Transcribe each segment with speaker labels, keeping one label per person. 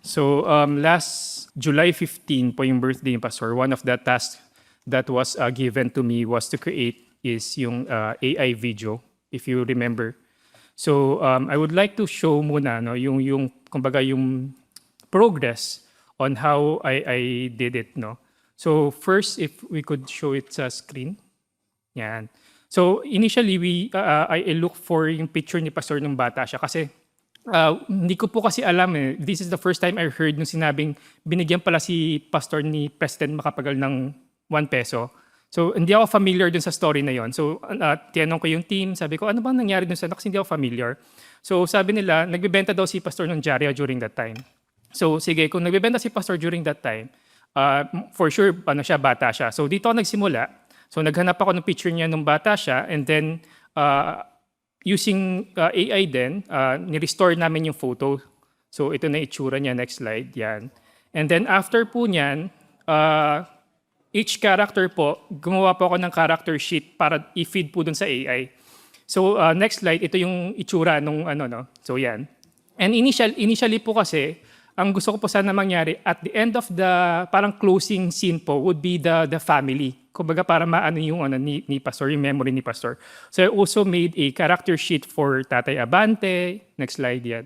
Speaker 1: Last July 15 po yung birthday ni Pastor. One of the tasks that was given to me was to create is yung AI video, if you remember. I would like to show muna no, yung kumbaga yung progress on how I did it. No? So first, if we could show it sa screen. Yan. So initially, I look for yung picture ni Pastor nung bata siya kasi hindi ko po kasi alam eh. This is the first time I heard nung sinabing binigyan pala si pastor ni President Macapagal ng 1 peso. So hindi ako familiar dun sa story na yon. So tinanong ko yung team, sabi ko ano bang nangyari dun sa kasi hindi ako familiar. So sabi nila nagbebenta daw si pastor ng dyarya during that time. So sige, kung nagbebenta si pastor during that time, for sure siya, bata siya. So dito ako nagsimula. So naghanap ako ng picture niya nung bata siya and then using AI din, ni-restore namin yung photo. So ito na itsura niya, next slide, yan. And then after po niyan, each character po, gumawa po ako ng character sheet para i-feed po dun sa AI. So next slide, ito yung itsura nung no. So yan. And initially po kasi, ang gusto ko po sana mangyari, at the end of the parang closing scene po would be the family. Kumbaga para maano yung ni Pastor, yung memory ni Pastor. So I also made a character sheet for Tatay Abante. Next slide yan.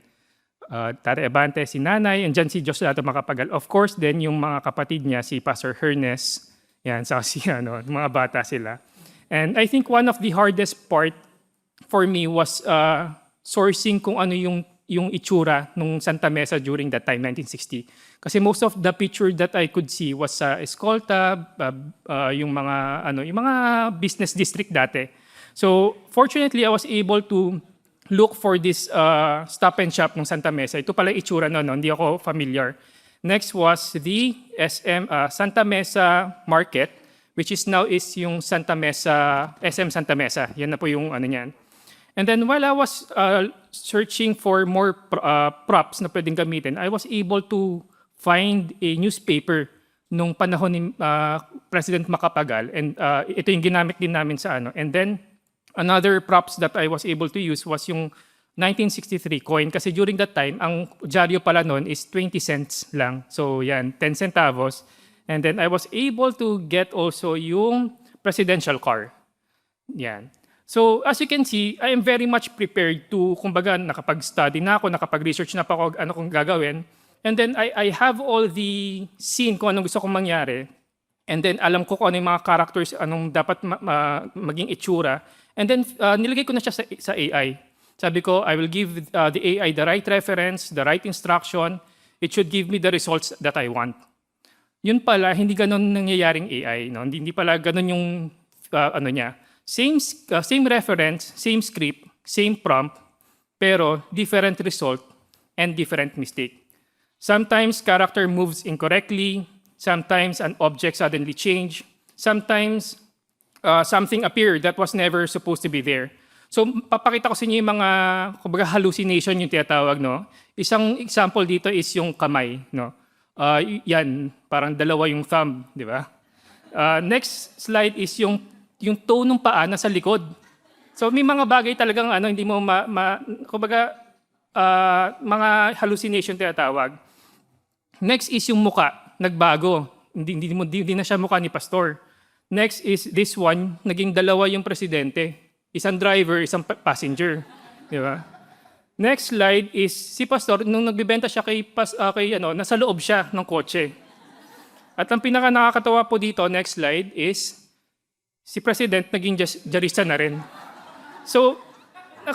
Speaker 1: Tatay Abante, si Nanay, and dyan si Diosdado Macapagal. Of course, then yung mga kapatid niya, si Pastor Hernes, yan, sa si mga bata sila. And I think one of the hardest part for me was sourcing kung ano yung itsura nung Santa Mesa during that time, 1960. Kasi most of the picture that I could see was sa Escolta, yung mga business district dati. So fortunately, I was able to look for this Stop and Shop ng Santa Mesa. Ito pala itsura no, hindi ako familiar. Next was the Santa Mesa Market, which is now yung Santa Mesa, SM Santa Mesa. Yan na po yung niyan. And then while I was searching for more props na pwedeng gamitin, I was able to find a newspaper nung panahon ni President Macapagal. And ito yung ginamit din namin sa And then another props that I was able to use was yung 1963 coin. Kasi during that time, ang dyaryo pala noon is 20 cents lang. So yan, 10 centavos. And then I was able to get also yung presidential car. Yan. So as you can see, I am very much prepared to, kumbaga, nakapag-study na ako, nakapag-research na pa ako ano kong gagawin. And then I have all the scene kung anong gusto kong mangyari. And then alam ko kung ano yung mga characters, anong dapat maging itsura. And then nilagay ko na siya sa AI. Sabi ko, I will give the AI the right reference, the right instruction. It should give me the results that I want. Yun pala, hindi ganun nangyayaring AI. No? Hindi pala ganun yung niya. Same reference, same script, same prompt, pero different result and different mistake. Sometimes character moves incorrectly, sometimes an object suddenly change, sometimes something appeared that was never supposed to be there. So papakita ko sa inyo yung mga kumbaga hallucination yung tinatawag, no? Isang example dito is yung kamay, no? Yan, parang dalawa yung thumb, di ba? Next slide is yung toe ng paa nasa likod. So may mga bagay talagang hindi mo kumbaga mga hallucination tinatawag. Next is yung muka, nagbago. Hindi na siya muka ni pastor. Next is this one, naging dalawa yung presidente. Isang driver, isang passenger, di ba? Next slide is si pastor nung nagbebenta siya nasa loob siya ng kotse. At ang pinaka nakakatawa po dito, next slide is si President naging jarista na rin. So,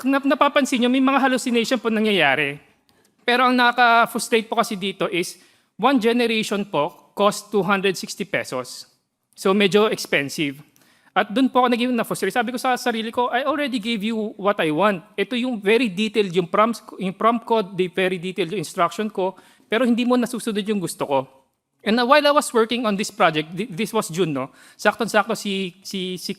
Speaker 1: napapansin nyo, may mga hallucination po nangyayari. Pero ang nakaka-frustrate po kasi dito is, one generation po cost 260 pesos. So, medyo expensive. At doon po ako naging na-frustrate. Sabi ko sa sarili ko, I already gave you what I want. Ito yung very detailed, yung prompt code, the very detailed yung instruction ko, pero hindi mo nasusunod yung gusto ko. And while I was working on this project, this was June, no? Sakto-sakto si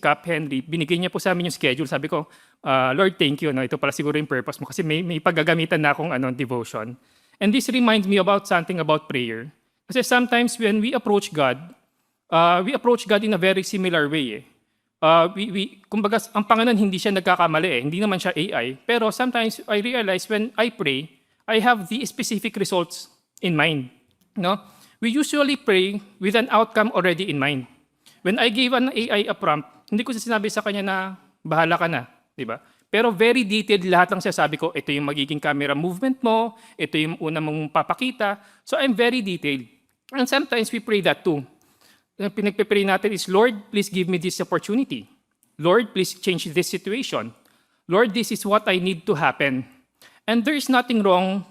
Speaker 1: Cap Henry, binigay niya po sa amin yung schedule. Sabi ko, Lord, thank you. No? Ito pala siguro yung purpose mo kasi may paggagamitan na akong devotion. And this reminds me about something about prayer. Kasi sometimes when we approach God in a very similar way. Kumbaga, ang Panginoon hindi siya nagkakamali. Hindi naman siya AI. Pero sometimes I realize when I pray, I have the specific results in mind. No? We usually pray with an outcome already in mind. When I gave an AI a prompt, hindi ko sinabi sa kanya na bahala ka na, di ba? Pero very detailed lahat ng sinasabi ko, ito yung magiging camera movement mo, ito yung una mong papakita. So I'm very detailed. And sometimes we pray that too. Pinagpipray natin is, Lord, please give me this opportunity. Lord, please change this situation. Lord, this is what I need to happen. And there is nothing wrong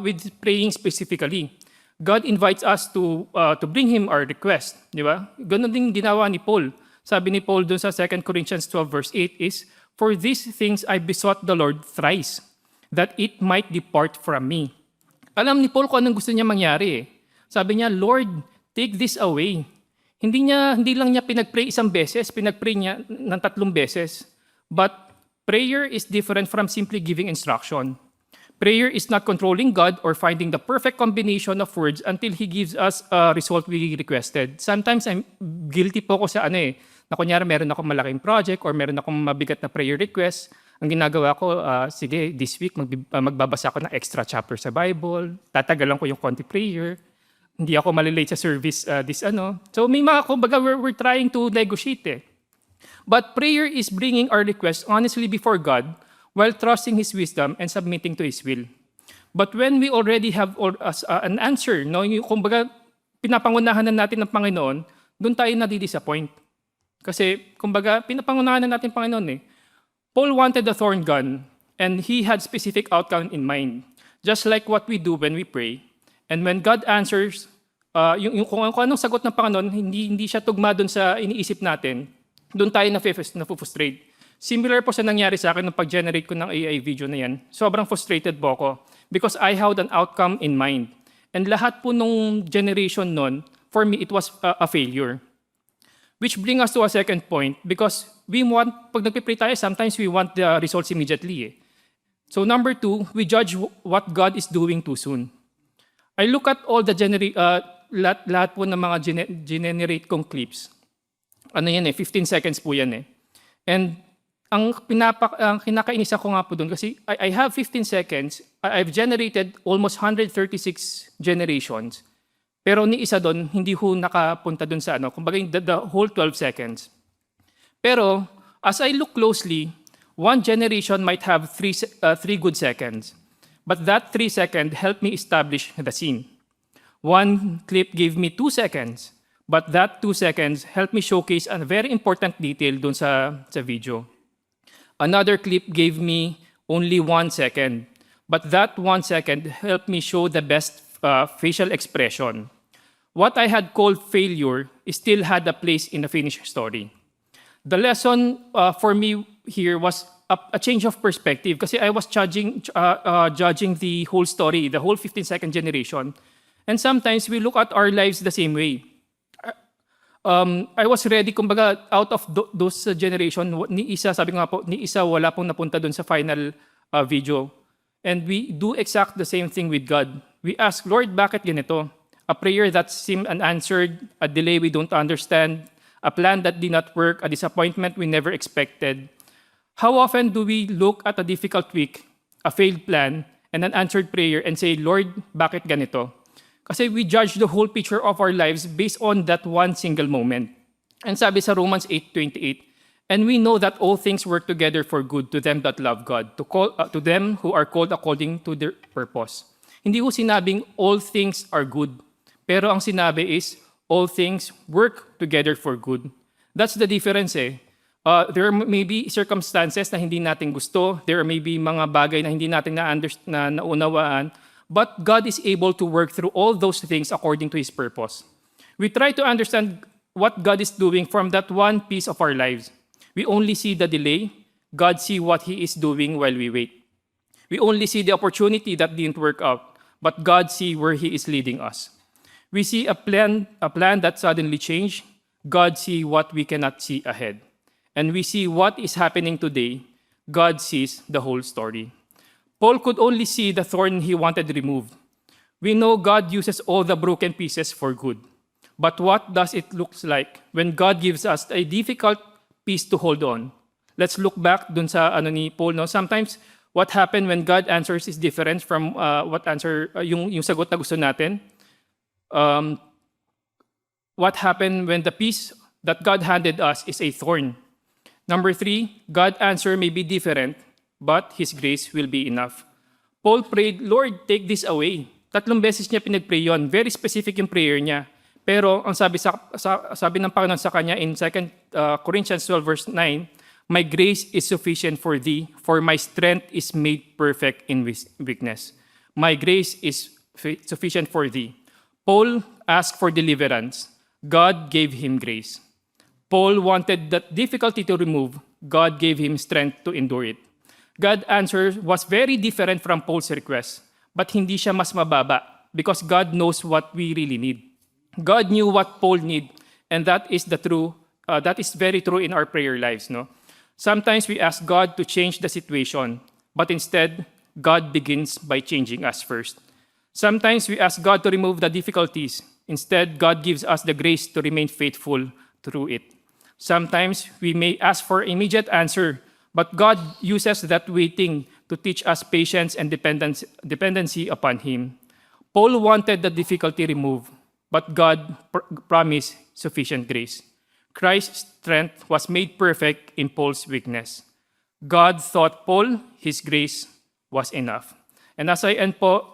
Speaker 1: with praying specifically. God invites us to bring Him our request. Di ba? Ganon din ginawa ni Paul. Sabi ni Paul dun sa 2 Corinthians 12 verse 8 is, for these things I besought the Lord thrice, that it might depart from me. Alam ni Paul kung anong gusto niya mangyari. Sabi niya, Lord, take this away. Hindi lang niya pinagpray isang beses, pinagpray niya ng 3 beses. But prayer is different from simply giving instruction. Prayer is not controlling God or finding the perfect combination of words until He gives us a result we requested. Sometimes I'm guilty po ako sa na kunyari meron akong malaking project or meron akong mabigat na prayer request. Ang ginagawa ko, sige, this week magbabasa ako ng extra chapter sa Bible, tatagalan ko yung konti prayer, hindi ako malilate sa service So may mga, kumbaga, we're trying to negotiate. But prayer is bringing our request honestly before God, while trusting His wisdom and submitting to His will. But when we already have an answer, yung kumbaga pinapangunahan na natin ng Panginoon, doon tayo nadidisappoint. Kasi kumbaga pinapangunahan na natin ng Panginoon Paul wanted a thorn gun and he had specific outcome in mind. Just like what we do when we pray. And when God answers, kung anong sagot ng Panginoon, hindi siya tugma doon sa iniisip natin, doon tayo na-frustrate. Similar po sa nangyari sa akin nung pag-generate ko ng AI video na yan. Sobrang frustrated po ako because I had an outcome in mind. And lahat po nung generation nun, for me, it was a failure. Which brings us to a second point because pag nagpipray tayo, sometimes we want the results immediately. So number 2, we judge what God is doing too soon. I look at all the lahat po ng mga generate kong clips. 15 seconds po yan And ang kinakainisa ko nga po doon kasi I have 15 seconds, I've generated almost 136 generations. Pero ni isa doon, hindi ho nakapunta doon sa kumbaga the whole 12 seconds. Pero as I look closely, one generation might have 3 good seconds. But that 3 seconds helped me establish the scene. One clip gave me 2 seconds, but that 2 seconds helped me showcase a very important detail doon sa video. Another clip gave me only 1 second, but that 1 second helped me show the best facial expression. What I had called failure still had a place in the finished story. The lesson for me here was a change of perspective kasi I was judging the whole story, the whole 15-second generation. And sometimes we look at our lives the same way. I was ready, kumbaga, out of those generation, sabi nga po, ni isa wala pong napunta doon sa final video. And we do exact the same thing with God. We ask, Lord, bakit ganito? A prayer that seemed unanswered, a delay we don't understand, a plan that did not work, a disappointment we never expected. How often do we look at a difficult week, a failed plan, and an unanswered prayer and say, Lord, bakit ganito? Kasi we judge the whole picture of our lives based on that one single moment. And sabi sa Romans 8:28, and we know that all things work together for good to them that love God, to them who are called according to their purpose. Hindi ko sinabing all things are good, pero ang sinabi is all things work together for good. That's the difference There may be circumstances na hindi natin gusto, there may be mga bagay na hindi natin naunawaan, but God is able to work through all those things according to His purpose. We try to understand what God is doing from that one piece of our lives. We only see the delay. God see what He is doing while we wait. We only see the opportunity that didn't work out, but God see where He is leading us. We see a plan that suddenly changed. God see what we cannot see ahead. And we see what is happening today. God sees the whole story. Paul could only see the thorn he wanted removed. We know God uses all the broken pieces for good. But what does it look like when God gives us a difficult piece to hold on? Let's look back dun sa ni Paul. Sometimes What happened when God answers is different from yung sagot na gusto natin. What happened when the peace that God handed us is a thorn. Number 3, God's answer may be different, but His grace will be enough. Paul prayed, Lord, take this away. 3 beses niya pinag-pray yun. Very specific yung prayer niya. Pero ang sabi ng Panginoon sa kanya in 2 Corinthians 12 verse 9, my grace is sufficient for thee, for my strength is made perfect in weakness. My grace is sufficient for thee. Paul asked for deliverance. God gave him grace. Paul wanted that difficulty to remove. God gave him strength to endure it. God's answer was very different from Paul's request, but hindi siya mas mababa because God knows what we really need. God knew what Paul need, and that is very true in our prayer lives, no? Sometimes we ask God to change the situation, but instead, God begins by changing us first. Sometimes we ask God to remove the difficulties. Instead, God gives us the grace to remain faithful through it. Sometimes we may ask for immediate answer, but God uses that waiting to teach us patience and dependency upon Him. Paul wanted the difficulty removed, but God promised sufficient grace. Christ's strength was made perfect in Paul's weakness. God thought Paul, His grace was enough. And as I end po,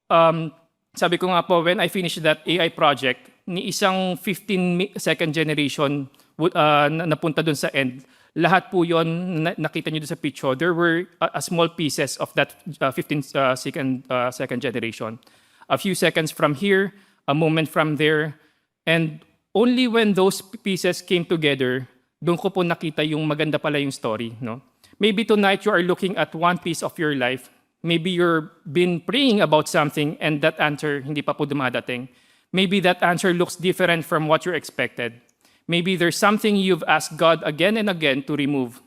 Speaker 1: sabi ko nga po, when I finished that AI project, ni isang 15-second generation napunta dun sa end, lahat po yon nakita nyo dun sa picture, there were a small pieces of that 15-second generation. A few seconds from here, a moment from there, and only when those pieces came together, doon ko po nakita yung maganda pala yung story, no? Maybe tonight you are looking at one piece of your life. Maybe you're been praying about something and that answer hindi pa po dumadating. Maybe that answer looks different from what you expected. Maybe there's something you've asked God again and again to remove.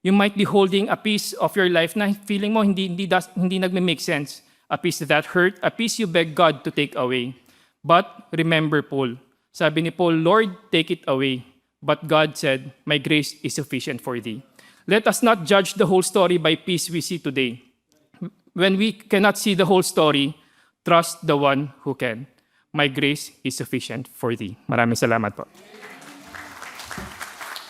Speaker 1: You might be holding a piece of your life na feeling mo hindi nagme-make sense. A piece that hurt, a piece you beg God to take away. But remember Paul. Sabi ni Paul, Lord, take it away. But God said, my grace is sufficient for thee. Let us not judge the whole story by piece we see today. When we cannot see the whole story, trust the one who can. My grace is sufficient for thee. Maraming salamat po.